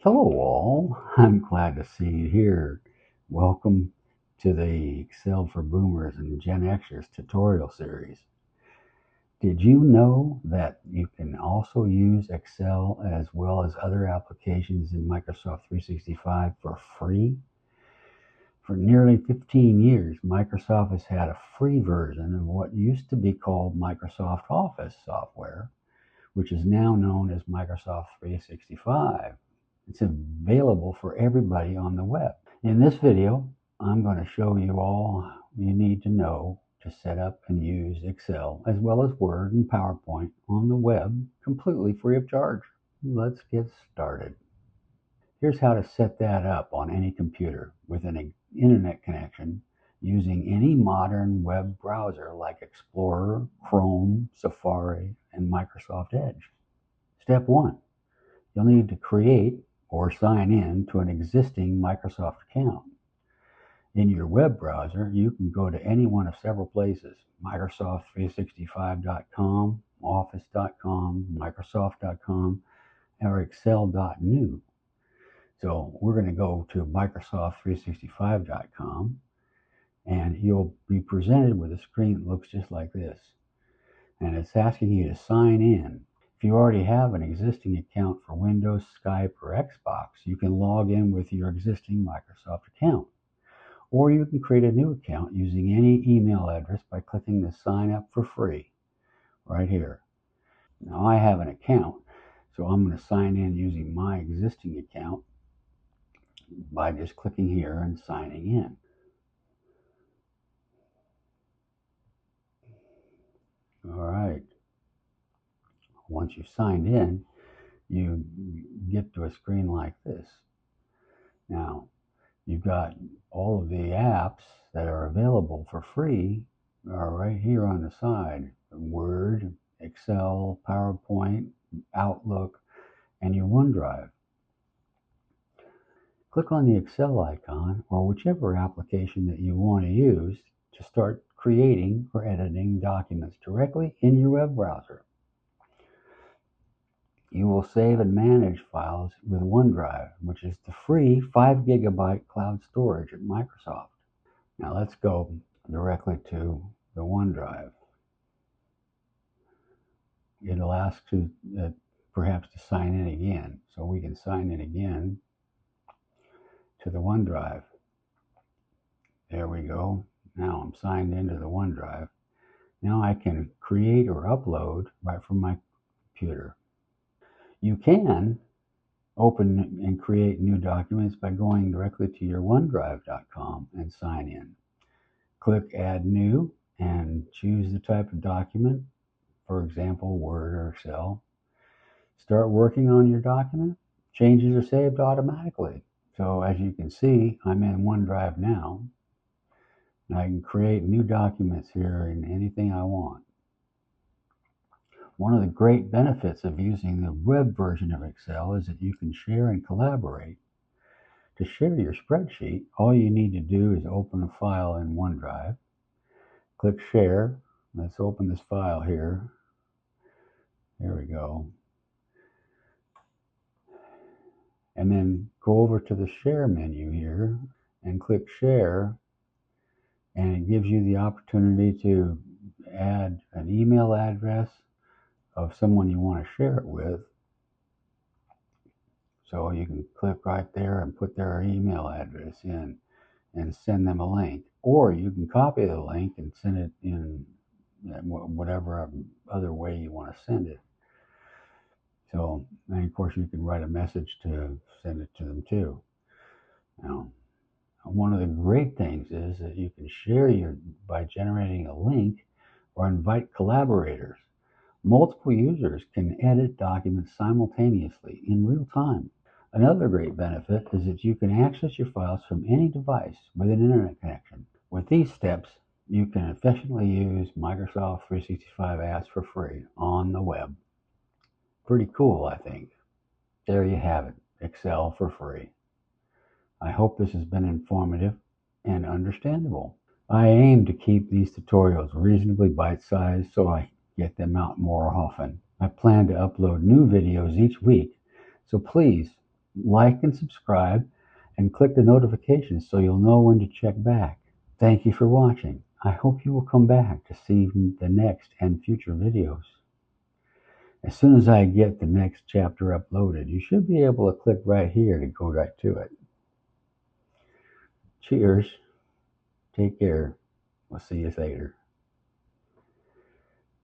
Hello all, I'm glad to see you here. Welcome to the Excel for Boomers and Gen Xers tutorial series. Did you know that you can also use Excel as well as other applications in Microsoft 365 for free? For nearly 15 years, Microsoft has had a free version of what used to be called Microsoft Office software, which is now known as Microsoft 365. It's available for everybody on the web. In this video, I'm going to show you all you need to know to set up and use Excel as well as Word and PowerPoint on the web completely free of charge. Let's get started. Here's how to set that up on any computer with an internet connection using any modern web browser like Explorer, Chrome, Safari, and Microsoft Edge. Step 1. You'll need to create or sign in to an existing Microsoft account. In your web browser, you can go to any one of several places: Microsoft365.com, Office.com, Microsoft.com, or Excel.new. So we're going to go to Microsoft365.com, and you'll be presented with a screen that looks just like this. And it's asking you to sign in. If you already have an existing account for Windows, Skype, or Xbox, you can log in with your existing Microsoft account. Or you can create a new account using any email address by clicking the sign up for free right here. Now I have an account, so I'm going to sign in using my existing account by just clicking here and signing in. All right. Once you've signed in, you get to a screen like this. Now, you've got all of the apps that are available for free are right here on the side: Word, Excel, PowerPoint, Outlook, and your OneDrive. Click on the Excel icon or whichever application that you want to use to start creating or editing documents directly in your web browser. You will save and manage files with OneDrive, which is the free 5 gigabyte cloud storage at Microsoft. Now let's go directly to the OneDrive. It'll ask you perhaps to sign in again. So we can sign in again to the OneDrive. There we go. Now I'm signed into the OneDrive. Now I can create or upload right from my computer. You can open and create new documents by going directly to your OneDrive.com and sign in. Click Add New and choose the type of document, for example, Word or Excel. Start working on your document. Changes are saved automatically. So as you can see, I'm in OneDrive now. And I can create new documents here in anything I want. One of the great benefits of using the web version of Excel is that you can share and collaborate. To share your spreadsheet, all you need to do is open a file in OneDrive. Click Share. Let's open this file here. There we go. And then go over to the Share menu here and click Share. And it gives you the opportunity to add an email address of someone you want to share it with. So you can click right there and put their email address in and send them a link. Or you can copy the link and send it in whatever other way you want to send it. So, and of course, you can write a message to send it to them too. Now, one of the great things is that you can share by generating a link or invite collaborators. Multiple users can edit documents simultaneously in real time. Another great benefit is that you can access your files from any device with an internet connection. With these steps, you can efficiently use Microsoft 365 apps for free on the web. Pretty cool, I think. There you have it, Excel for free. I hope this has been informative and understandable. I aim to keep these tutorials reasonably bite-sized so I get them out more often. I plan to upload new videos each week, so please like and subscribe, and click the notifications so you'll know when to check back. Thank you for watching. I hope you will come back to see the next and future videos. As soon as I get the next chapter uploaded, you should be able to click right here to go right to it. Cheers. Take care. We'll see you later.